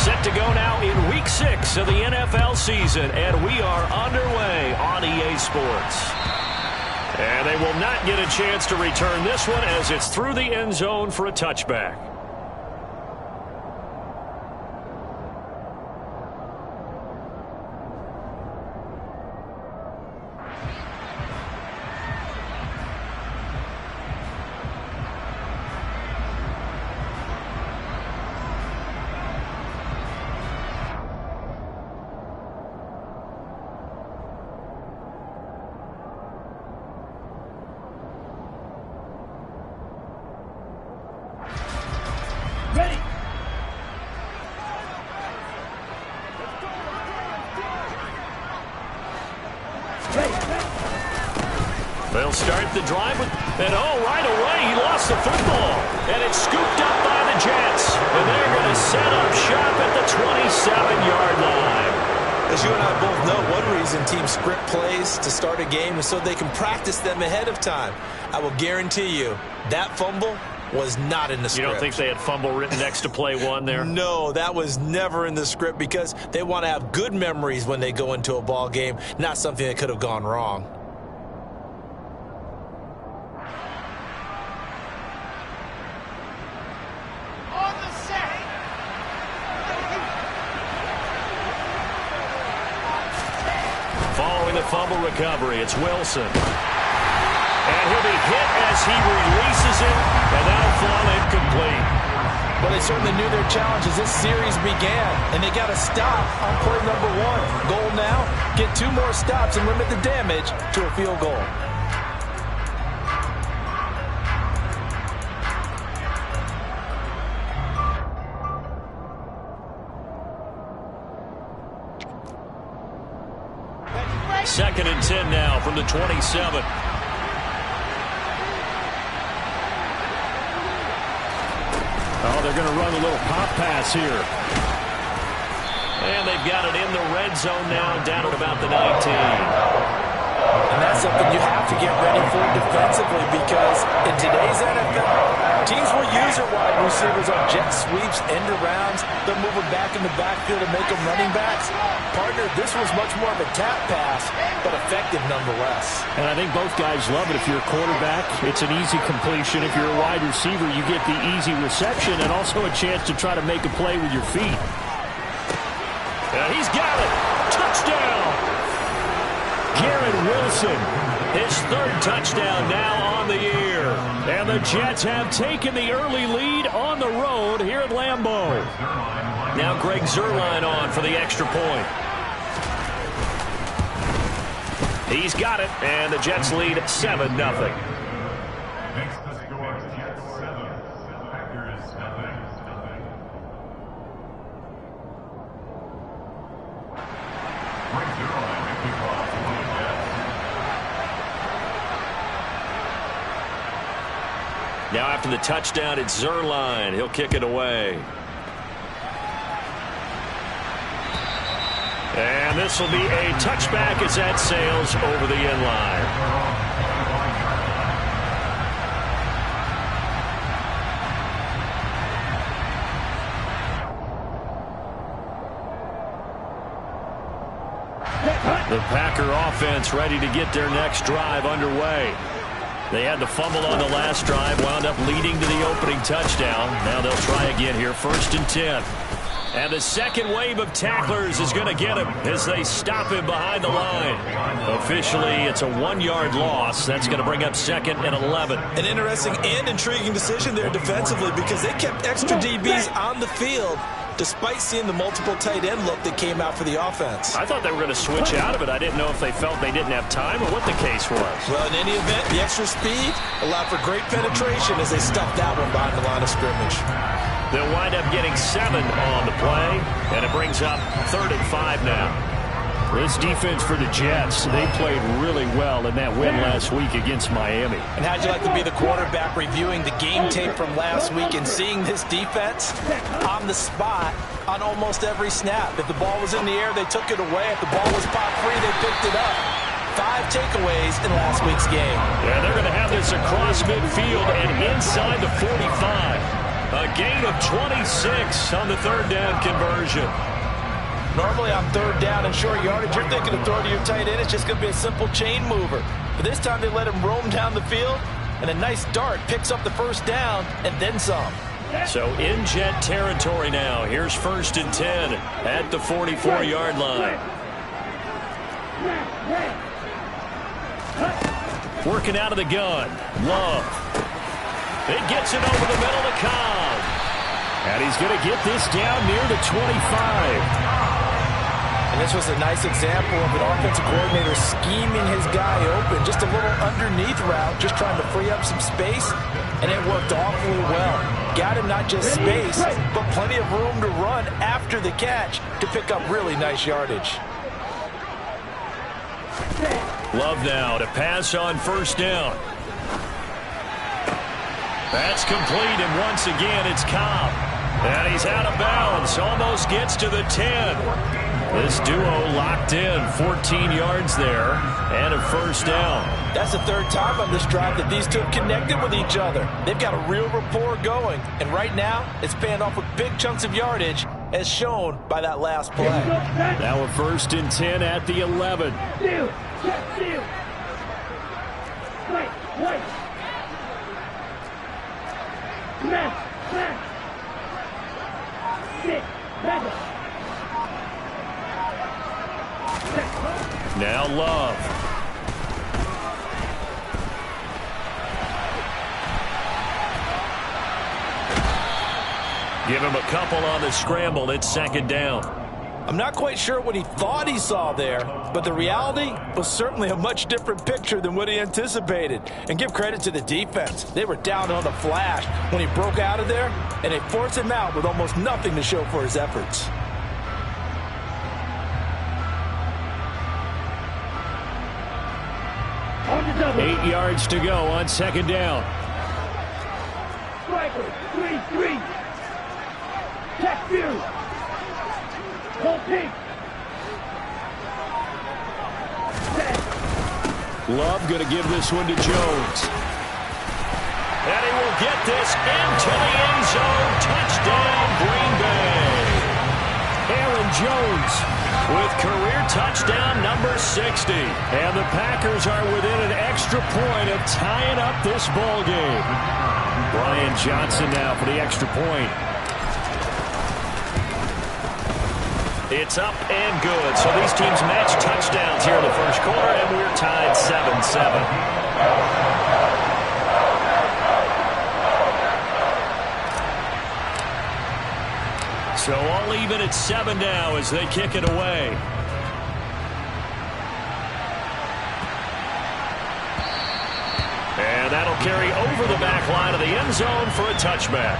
Set to go now in Week 6 of the NFL season, and we are underway on EA Sports. And they will not get a chance to return this one as it's through the end zone for a touchback. They'll start the drive with, and right away he lost the football. And it's scooped up by the Jets. And they're going to set up shop at the 27-yard line. As you and I both know, one reason teams script plays to start a game is so they can practice them ahead of time. I will guarantee you that fumble was not in the script. You don't think they had fumble written next to play one there? No, that was never in the script because they want to have good memories when they go into a ball game, not something that could have gone wrong. Following the fumble recovery, it's Wilson. And he'll be hit as he releases it, and that'll fall incomplete. Well, they certainly knew their challenge as this series began, and they got to stop on play number 1. Goal now, get 2 more stops and limit the damage to a field goal. Second and 10 now from the 27. Oh, they're going to run a little pop pass here. And they've got it in the red zone now, down at about the 19. And that's something you have to get ready for defensively because in today's NFL, teams will use their wide receivers on jet sweeps, end arounds. They'll move them back in the backfield and make them running backs. Partner, this was much more of a tap pass, but effective nonetheless. And I think both guys love it. If you're a quarterback, it's an easy completion. If you're a wide receiver, you get the easy reception and also a chance to try to make a play with your feet. And he's got it. Touchdown. Garrett Wilson, his 3rd touchdown now on the year. And the Jets have taken the early lead on the road here at Lambeau. Now Greg Zuerlein on for the extra point. He's got it, and the Jets lead 7-0. Now after the touchdown, it's Zuerlein. He'll kick it away. And this will be a touchback as that sails over the end line. The Packer offense ready to get their next drive underway. They had the fumble on the last drive, wound up leading to the opening touchdown. Now they'll try again here, 1st and 10. And the second wave of tacklers is going to get him as they stop him behind the line. Officially, it's a 1-yard loss. That's going to bring up 2nd and 11. An interesting and intriguing decision there defensively because they kept extra DBs on the field despite seeing the multiple tight end look that came out for the offense. I thought they were going to switch out of it. I didn't know if they felt they didn't have time or what the case was. Well, in any event, the extra speed allowed for great penetration as they stuffed that one behind the line of scrimmage. They'll wind up getting 7 on the play, and it brings up 3rd and 5 now. This defense for the Jets, they played really well in that win last week against Miami. And how'd you like to be the quarterback reviewing the game tape from last week and seeing this defense on the spot on almost every snap? If the ball was in the air, they took it away. If the ball was pop free, they picked it up. 5 takeaways in last week's game. Yeah, they're going to have this across midfield and inside the 45. A gain of 26 on the third down conversion. Normally on third down and short yardage, you're thinking of throwing to your tight end. It's just going to be a simple chain mover. But this time they let him roam down the field, and a nice dart picks up the first down and then some. So in Jet territory now. Here's 1st and 10 at the 44-yard line. Working out of the gun. Love. It gets it over the middle to Cobb. And he's going to get this down near the 25. And this was a nice example of an offensive coordinator scheming his guy open. Just a little underneath route, just trying to free up some space. And it worked awfully well. Got him not just space, but plenty of room to run after the catch to pick up really nice yardage. Love now to pass on 1st down. That's complete, and once again it's Cobb. And he's out of bounds, almost gets to the 10. This duo locked in, 14 yards there, and a 1st down. That's the third time on this drive that these two have connected with each other. They've got a real rapport going, and right now it's paying off with big chunks of yardage, as shown by that last play. Now a 1st and 10 at the 11. Now Love. Give him a couple on the scramble. It's 2nd down. I'm not quite sure what he thought he saw there, but the reality was certainly a much different picture than what he anticipated. And give credit to the defense. They were down on the flash when he broke out of there, and they forced him out with almost nothing to show for his efforts. Eight yards to go on 2nd down. Striker, 3-3. Check view. Hold pink. Love going to give this one to Jones. And he will get this into the end zone. Touchdown, Green Bay. Aaron Jones with career touchdown number 60. And the Packers are within an extra point of tying up this ball game. Brian Johnson now for the extra point. It's up and good. So these teams match touchdowns here in the first quarter, and we're tied 7-7. So all even at 7 now as they kick it away. And that'll carry over the back line of the end zone for a touchback.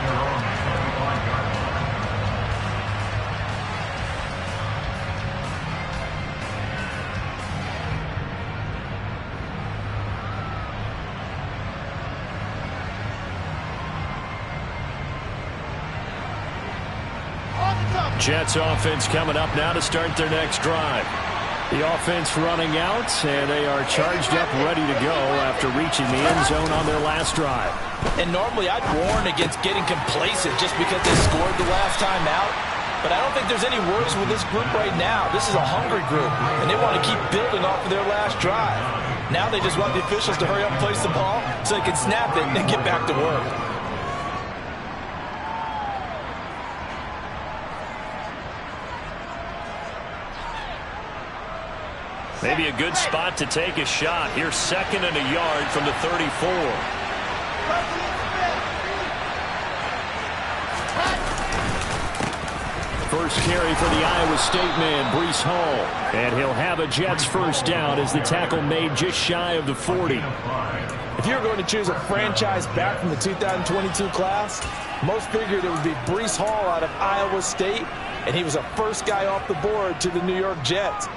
Jets offense coming up now to start their next drive. The offense running out, and they are charged up, ready to go after reaching the end zone on their last drive. And normally I'd warn against getting complacent just because they scored the last time out. But I don't think there's any worries with this group right now. This is a hungry group, and they want to keep building off of their last drive. Now they just want the officials to hurry up and place the ball so they can snap it and get back to work. Maybe a good spot to take a shot. Here's 2nd and a yard from the 34. First carry for the Iowa State man, Breece Hall. And he'll have a Jets first down as the tackle made just shy of the 40. If you were going to choose a franchise back from the 2022 class, most figured it would be Breece Hall out of Iowa State, and he was the first guy off the board to the New York Jets.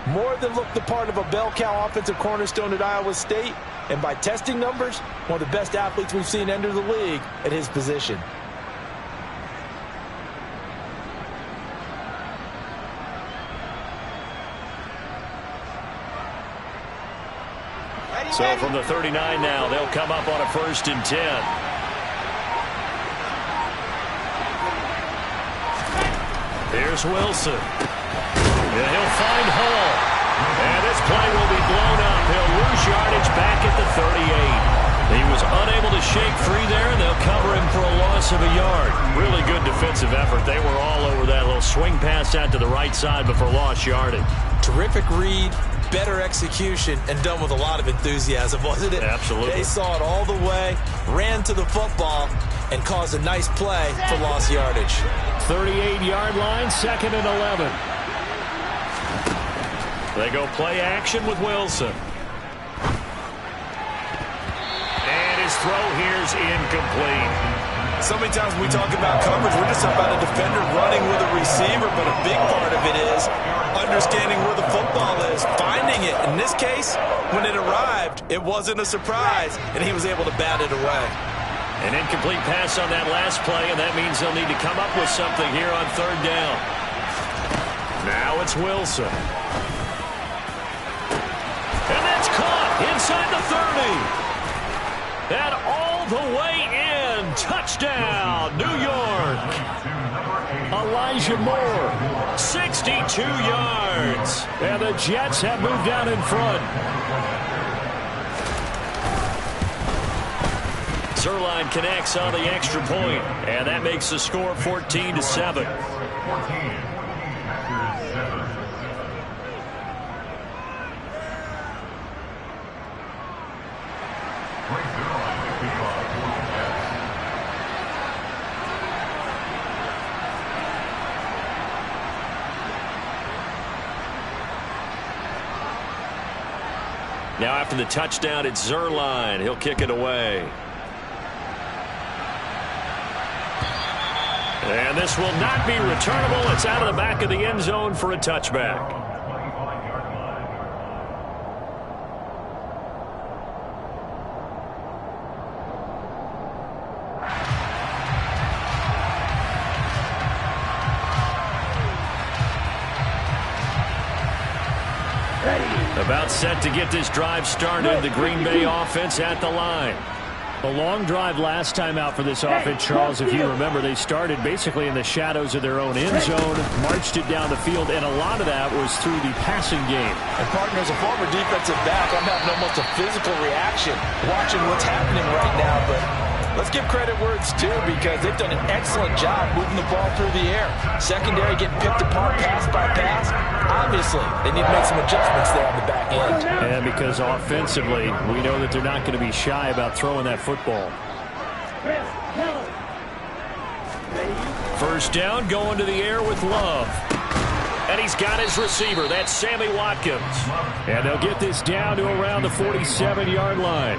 More than looked the part of a bell cow offensive cornerstone at Iowa State, and by testing numbers, one of the best athletes we've seen enter the league at his position. So from the 39 now, they'll come up on a 1st and 10. Here's Wilson. And he'll find Hall. And this play will be blown up. He'll lose yardage back at the 38. He was unable to shake free there, and they'll cover him for a loss of a yard. Really good defensive effort. They were all over that little swing pass out to the right side before lost yardage. Terrific read, better execution, and done with a lot of enthusiasm, wasn't it? Absolutely. They saw it all the way, ran to the football, and caused a nice play for lost yardage. 38-yard line, 2nd and 11. They go play action with Wilson. And his throw here's incomplete. So many times when we talk about coverage, we're just talking about a defender running with a receiver, but a big part of it is understanding where the football is, finding it. In this case, when it arrived, it wasn't a surprise, and he was able to bat it away. An incomplete pass on that last play, and that means they'll need to come up with something here on 3rd down. Now it's Wilson. And that's caught inside the 30. And all the way in. Touchdown, New York. Elijah Moore, 62 yards. And the Jets have moved down in front. Zuerlein connects on the extra point, and that makes the score 14-7. Now after the touchdown, it's Zuerlein. He'll kick it away. And this will not be returnable. It's out of the back of the end zone for a touchback. About set to get this drive started. The Green Bay offense at the line. A long drive last time out for this offense, Charles. If you remember, they started basically in the shadows of their own end zone, marched it down the field, and a lot of that was through the passing game. And, partner, as a former defensive back, I'm having almost a physical reaction watching what's happening right now. But let's give credit where it's due, because they've done an excellent job moving the ball through the air. Secondary getting picked apart pass by pass. Obviously, they need to make some adjustments there on the back end. And because offensively, we know that they're not going to be shy about throwing that football. First down, going to the air with Love. And he's got his receiver. That's Sammy Watkins. And they'll get this down to around the 47-yard line.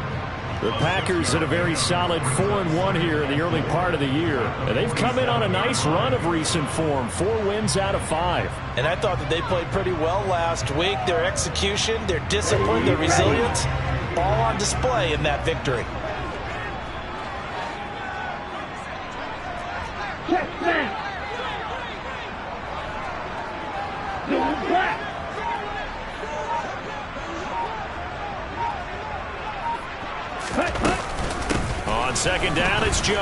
The Packers in a very solid 4-1 here in the early part of the year. And they've come in on a nice run of recent form. 4 wins out of 5. And I thought that they played pretty well last week. Their execution, their discipline, their resilience, all on display in that victory. Check back. Going back. On second down, it's Jones.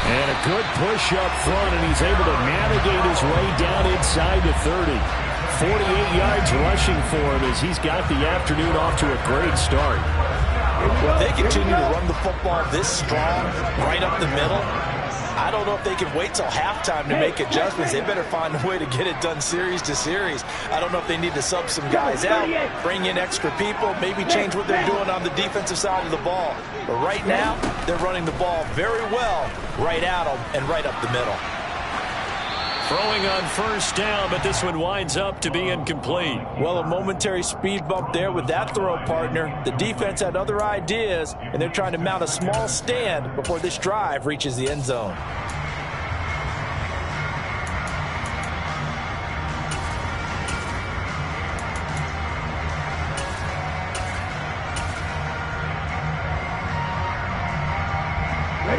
And a good push up front, and he's able to navigate his way down inside the 30. 48 yards rushing for him as he's got the afternoon off to a great start. If they continue to run the football this strong, right up the middle, I don't know if they can wait till halftime to make adjustments. They better find a way to get it done series to series. I don't know if they need to sub some guys out, bring in extra people, maybe change what they're doing on the defensive side of the ball. But right now, they're running the ball very well right at them and right up the middle. Throwing on first down, but this one winds up to be incomplete. Well, a momentary speed bump there with that throw, partner. The defense had other ideas, and they're trying to mount a small stand before this drive reaches the end zone.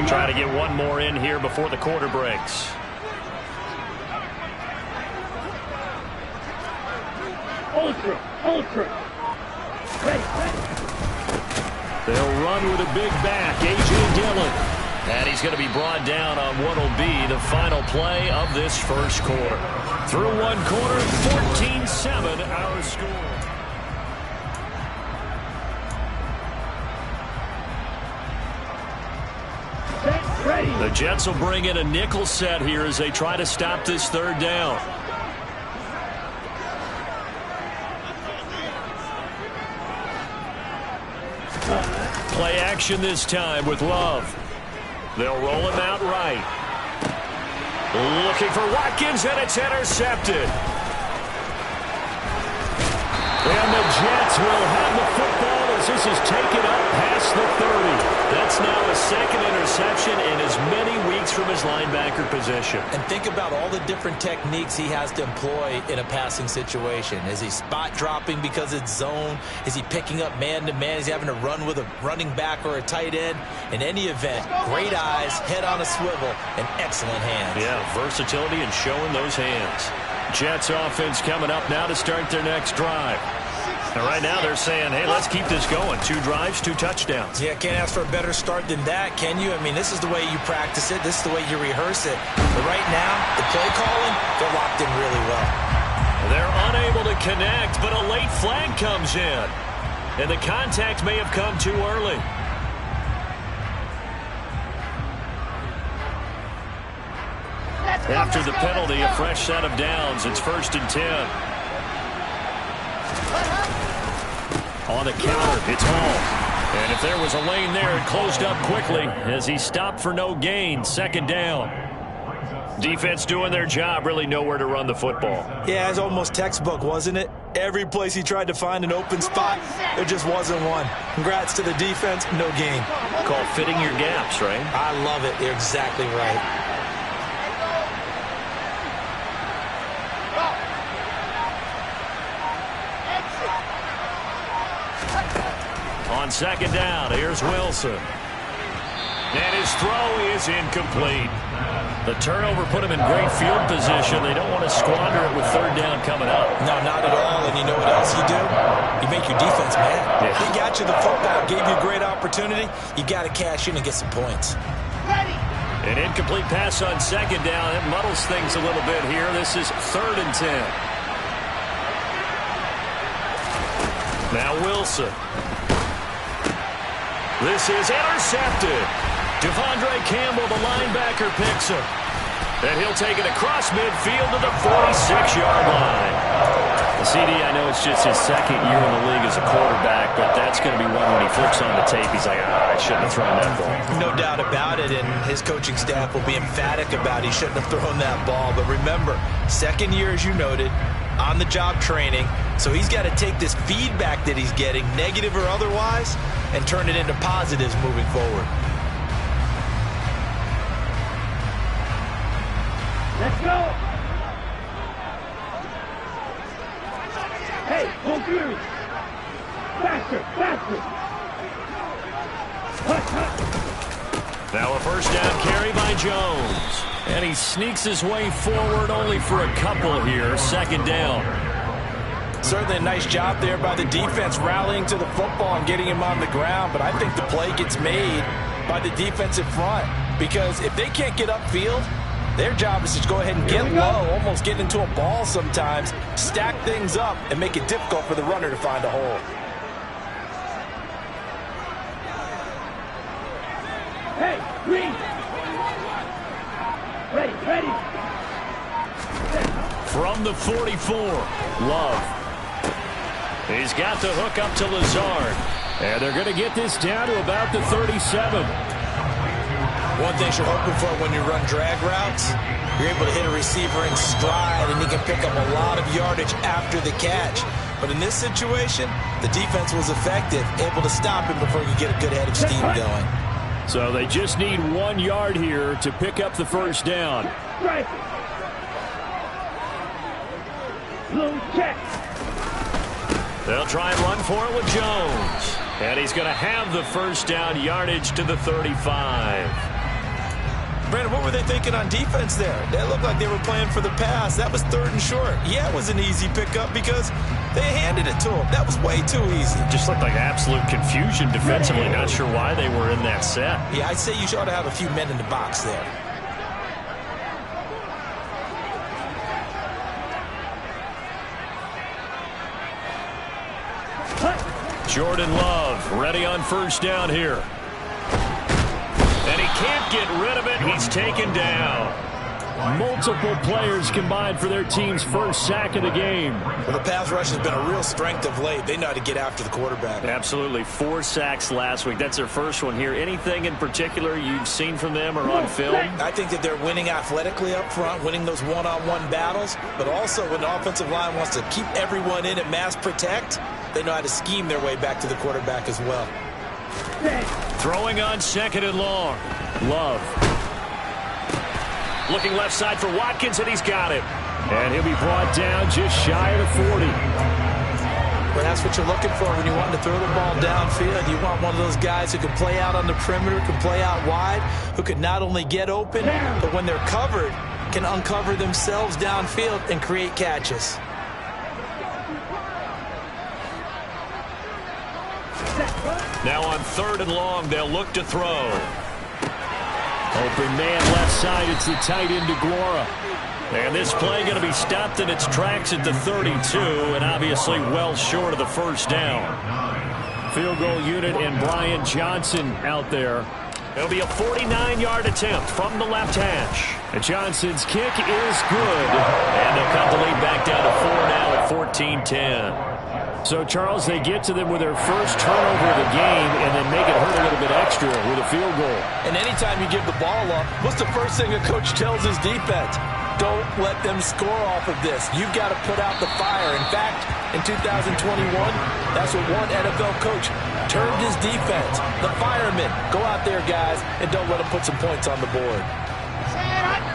Trying to get one more in here before the quarter breaks. Ultra. They'll run with a big back. A.J. Dillon. And he's going to be brought down on what will be the final play of this first quarter. Through one quarter, 14-7 our score. The Jets will bring in a nickel set here as they try to stop this third down. Play action this time with Love. They'll roll him out right. Looking for Watkins, and it's intercepted. And the Jets will have the football as this is taken up past the 30. That's now a second interception in as many weeks from his linebacker position. And think about all the different techniques he has to employ in a passing situation. Is he spot dropping because it's zone? Is he picking up man-to-man? Is he having to run with a running back or a tight end? In any event, great eyes, head on a swivel, and excellent hands. Yeah, versatility and showing those hands. Jets offense coming up now to start their next drive. And right now they're saying, hey, let's keep this going. 2 drives, 2 touchdowns. Yeah, can't ask for a better start than that, can you? I mean, this is the way you practice it. This is the way you rehearse it. But right now, the play calling, they're locked in really well. They're unable to connect, but a late flag comes in. And the contact may have come too early. After the penalty, a fresh set of downs. It's 1st and 10. On the counter, it's Hall. And if there was a lane there, it closed up quickly as he stopped for no gain. 2nd down. Defense doing their job, really nowhere to run the football. Yeah, it's almost textbook, wasn't it? Every place he tried to find an open spot, there just wasn't one. Congrats to the defense, no gain. Called fitting your gaps, right? I love it. You're exactly right. On 2nd down, here's Wilson. And his throw is incomplete. The turnover put him in great field position. They don't want to squander it with 3rd down coming up. No, not at all. And you know what else you do? You make your defense mad. Yeah. They got you the football, gave you a great opportunity. You got to cash in and get some points. An incomplete pass on 2nd down. It muddles things a little bit here. This is 3rd and 10. Now Wilson. This is intercepted. Devondre Campbell, the linebacker, picks him. And he'll take it across midfield to the 46-yard line. CD, I know it's just his 2nd year in the league as a quarterback, but that's going to be one when he flips on the tape. He's like, I shouldn't have thrown that ball. No doubt about it, and his coaching staff will be emphatic about he shouldn't have thrown that ball. But remember, 2nd year, as you noted, on-the-job training. So he's got to take this feedback that he's getting, negative or otherwise, and turn it into positives moving forward. Let's go. Hey, go through. Faster, faster. Now a 1st down carry by Jones. And he sneaks his way forward only for a couple here. 2nd down. Certainly a nice job there by the defense rallying to the football and getting him on the ground. But I think the play gets made by the defensive front. Because if they can't get upfield, their job is to go ahead and get low, almost get into a ball sometimes, stack things up, and make it difficult for the runner to find a hole. Hey, green. Ready. From the 44, Love. He's got the hook up to Lazard. And they're going to get this down to about the 37. One thing you're hoping for when you run drag routes, you're able to hit a receiver in stride, and he can pick up a lot of yardage after the catch. But in this situation, the defense was effective, able to stop him before he could get a good head of steam going. So they just need 1 yard here to pick up the 1st down. Right. Blue check. They'll try and run for it with Jones. And he's going to have the 1st down, yardage to the 35. Brandon, what were they thinking on defense there? They looked like they were playing for the pass. That was 3rd and short. Yeah, it was an easy pickup because they handed it to him. That was way too easy. Just looked like absolute confusion defensively. Not sure why they were in that set. Yeah, I'd say you ought to have a few men in the box there. Jordan Love ready on 1st down here. And he can't get rid of it. He's taken down. Multiple players combined for their team's 1st sack of the game. Well, the pass rush has been a real strength of late. They know how to get after the quarterback. Absolutely. 4 sacks last week. That's their 1st one here. Anything in particular you've seen from them or on film? I think that they're winning athletically up front, winning those one-on-one battles, but also when the offensive line wants to keep everyone in and mass protect, they know how to scheme their way back to the quarterback as well. Throwing on 2nd and long. Love. Looking left side for Watkins, and he's got it. And he'll be brought down just shy of the 40. Well, that's what you're looking for when you want to throw the ball downfield. You want one of those guys who can play out on the perimeter, can play out wide, who can not only get open, but when they're covered, can uncover themselves downfield and create catches. Now on 3rd and long, they'll look to throw. Open man left side, it's the tight end DeGuara. And this play going to be stopped in its tracks at the 32, and obviously well short of the 1st down. Field goal unit and Brian Johnson out there. It'll be a 49-yard attempt from the left hash. And Johnson's kick is good. And they'll cut the lead back down to 4 now at 14-10. So, Charles, they get to them with their 1st turnover of the game and then make it hurt a little bit extra with a field goal. And anytime you give the ball up, what's the first thing a coach tells his defense? Don't let them score off of this. You've got to put out the fire. In fact, in 2021, that's what one NFL coach termed his defense. The firemen. Go out there, guys, and don't let them put some points on the board.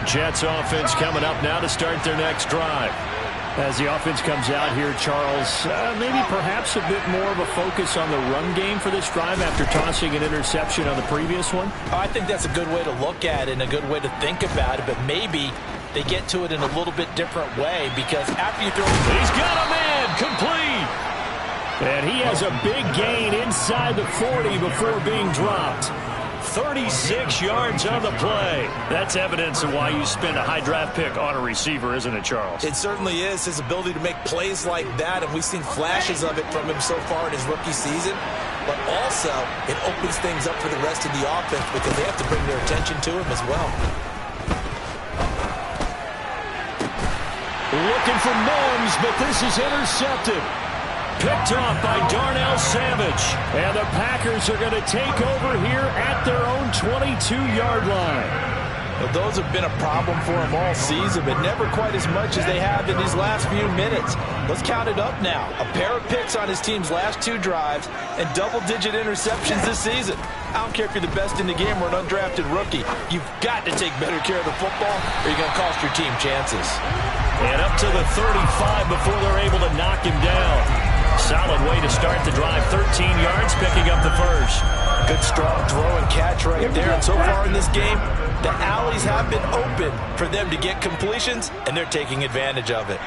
Jets offense coming up now to start their next drive. As the offense comes out here, Charles, maybe perhaps a bit more of a focus on the run game for this drive after tossing an interception on the previous one? I think that's a good way to look at it and a good way to think about it, but maybe they get to it in a little bit different way because after you throw... He's got a man, complete! And he has a big gain inside the 40 before being dropped. 36 yards on the play. That's evidence of why you spend a high draft pick on a receiver, isn't it, Charles? It certainly is. His ability to make plays like that, and we've seen flashes of it from him so far in his rookie season. But also, it opens things up for the rest of the offense because they have to bring their attention to him as well. Looking for Mims, but this is intercepted. Picked off by Darnell Savage. And the Packers are going to take over here at their own 22-yard line. Well, those have been a problem for him all season, but never quite as much as they have in these last few minutes. Let's count it up now. A pair of picks on his team's last 2 drives and double-digit interceptions this season. I don't care if you're the best in the game or an undrafted rookie. You've got to take better care of the football or you're going to cost your team chances. And up to the 35 before they're able to knock him down. Solid way to start the drive. 13 yards, picking up the 1st. Good, strong throw and catch right there. And so far in this game, the alleys have been open for them to get completions, and they're taking advantage of it.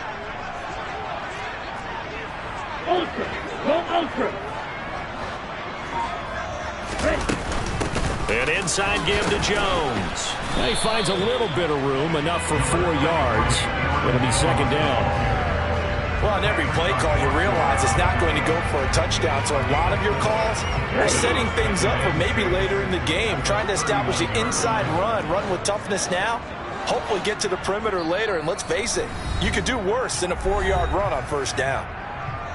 Ultra. Go ultra. An inside give to Jones. He finds a little bit of room, enough for 4 yards. It'll be 2nd down. Well, on every play call, you realize it's not going to go for a touchdown. So a lot of your calls are setting things up for maybe later in the game, trying to establish the inside run with toughness now, hopefully get to the perimeter later. And let's face it, you could do worse than a 4-yard run on 1st down.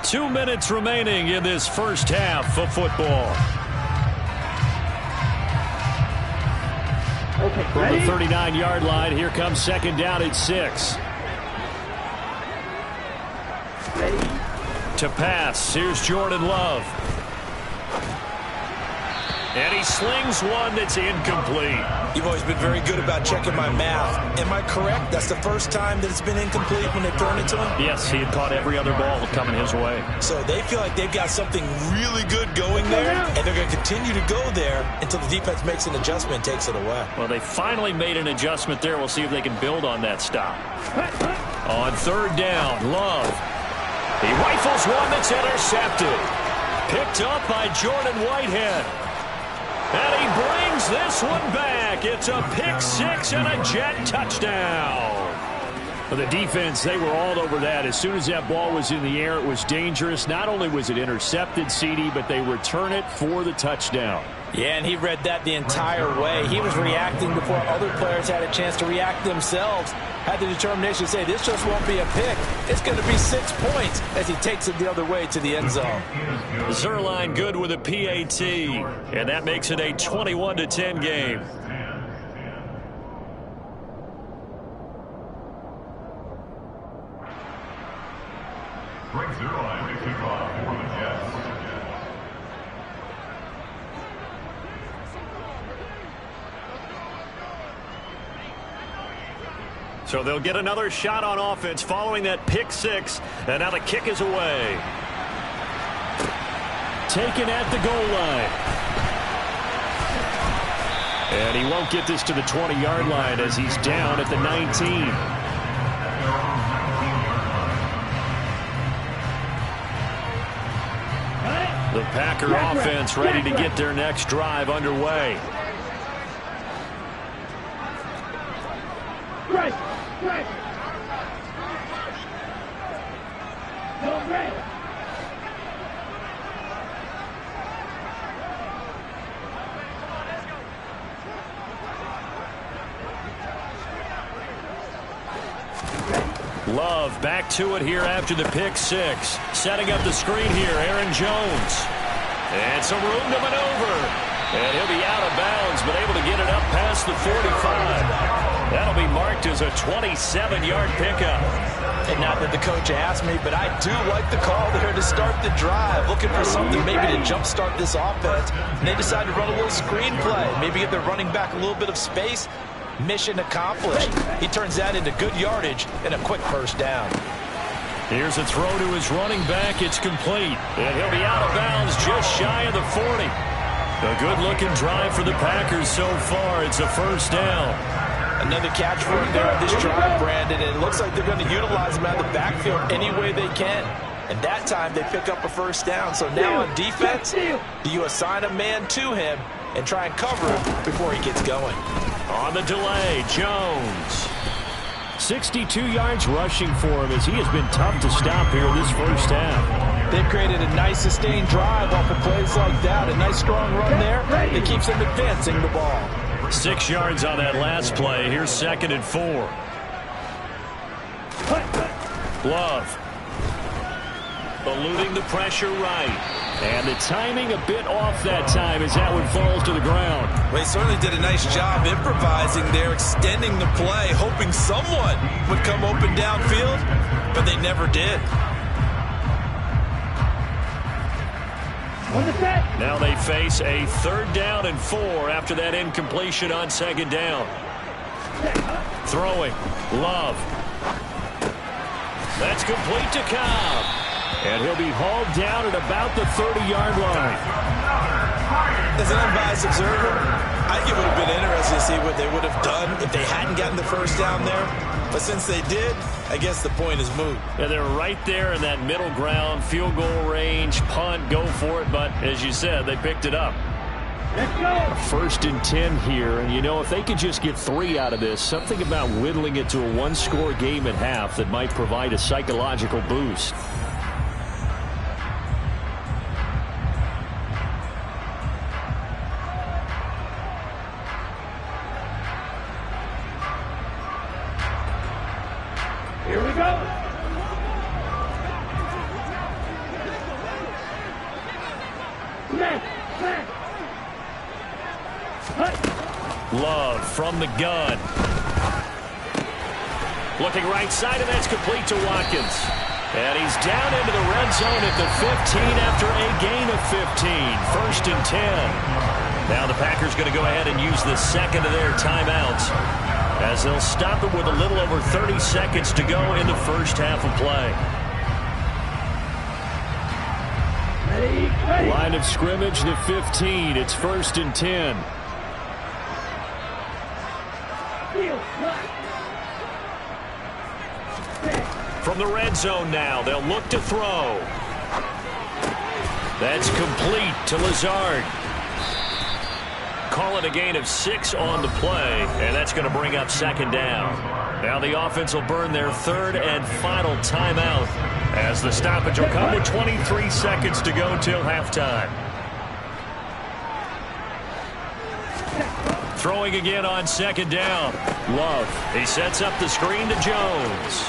2 minutes remaining in this 1st half of football. Okay, From ready? the 39-yard line, here comes 2nd down at 6. To pass, here's Jordan Love. And he slings one that's incomplete. You've always been very good about checking my math. Am I correct? That's the first time that it's been incomplete when they've thrown it to him? Yes, he had caught every other ball coming his way. So they feel like they've got something really good going there, and they're going to continue to go there until the defense makes an adjustment and takes it away. Well, they finally made an adjustment there. We'll see if they can build on that stop. On third down, Love. He rifles one that's intercepted. Picked up by Jordan Whitehead. And he brings this one back. It's a pick six and a Jet touchdown. Well, the defense, they were all over that. As soon as that ball was in the air, it was dangerous. Not only was it intercepted, CD, but they return it for the touchdown. Yeah, and he read that the entire way. He was reacting before other players had a chance to react themselves. Had the determination to say, this just won't be a pick. It's going to be 6 points as he takes it the other way to the end zone. Zuerlein good with a PAT, and that makes it a 21-10 game. Greg Zuerlein to kick off for the Jets. So they'll get another shot on offense following that pick six, and now the kick is away. Taken at the goal line. And he won't get this to the 20-yard line as he's down at the 19. The Packer offense ready to get their next drive underway. Right. Go red. Love back to it here after the pick six. Setting up the screen here, Aaron Jones. And some room to maneuver. And he'll be out of bounds, but able to get it up past the 45. That'll be marked as a 27-yard pickup. And not that the coach asked me, but I do like the call there to start the drive. Looking for something maybe to jumpstart this offense. And they decided to run a little screen play. Maybe give their running back a little bit of space. Mission accomplished. He turns that into good yardage and a quick first down. Here's a throw to his running back. It's complete. And he'll be out of bounds just shy of the 40. A good-looking drive for the Packers so far. It's a first down. Another catch for him there on this drive, Brandon. And it looks like they're going to utilize him out of the backfield any way they can. And that time they pick up a first down. So now on defense, do you assign a man to him and try and cover him before he gets going? On the delay, Jones. 62 yards rushing for him as he has been tough to stop here this first half. They've created a nice sustained drive off of plays like that. A nice strong run there that keeps them advancing the ball. 6 yards on that last play. Here's 2nd and 4. Love. Eluding the pressure right. And the timing a bit off that time as that one falls to the ground. Well, he certainly did a nice job improvising there, extending the play, hoping someone would come open downfield, but they never did. Now they face a 3rd down and 4 after that incompletion on 2nd down. Throwing. Love. That's complete to Cobb. And he'll be hauled down at about the 30-yard line. As an unbiased observer, I think it would have been interesting to see what they would have done if they hadn't gotten the first down there. But since they did, I guess the point is moot. Yeah, they're right there in that middle ground, field goal range, punt, go for it. But as you said, they picked it up. Let's go. 1st and 10 here. And, you know, if they could just get 3 out of this, something about whittling it to a 1-score game at half that might provide a psychological boost. Here we go. Love from the gun. Looking right side, and that's complete to Watkins. And he's down into the red zone at the 15 after a gain of 15. 1st and 10. Now the Packers going to go ahead and use the second of their timeouts as they'll stop it with a little over 30 seconds to go in the first half of play. Ready. Line of scrimmage, the 15. It's 1st and 10. From the red zone now, they'll look to throw. That's complete to Lazard. Call it a gain of 6 on the play, and that's going to bring up 2nd down. Now the offense will burn their 3rd and final timeout as the stoppage will come with 23 seconds to go till halftime. Throwing again on 2nd down. Love. He sets up the screen to Jones.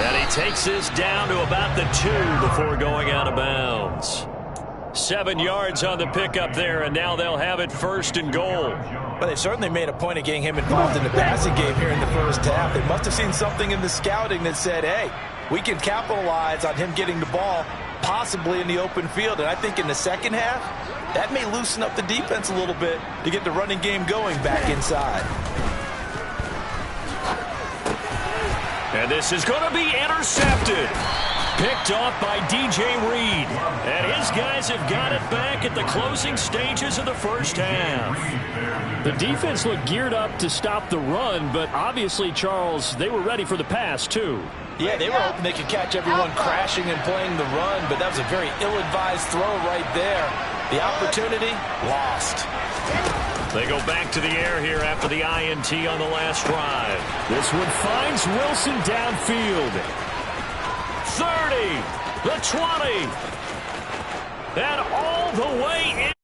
And he takes this down to about the 2 before going out of bounds. 7 yards on the pickup there, and now they'll have it 1st and goal. Well, they certainly made a point of getting him involved in the passing game here in the first half. They must have seen something in the scouting that said, hey, we can capitalize on him getting the ball possibly in the open field. And I think in the second half, that may loosen up the defense a little bit to get the running game going back inside. And this is going to be intercepted. Picked off by DJ Reed. And his guys have got it back at the closing stages of the first half. The defense looked geared up to stop the run, but obviously, Charles, they were ready for the pass, too. Yeah, they were hoping they could catch everyone crashing and playing the run, but that was a very ill-advised throw right there. The opportunity, lost. They go back to the air here after the INT on the last drive. This one finds Wilson downfield. 30, the 20, and all the way in.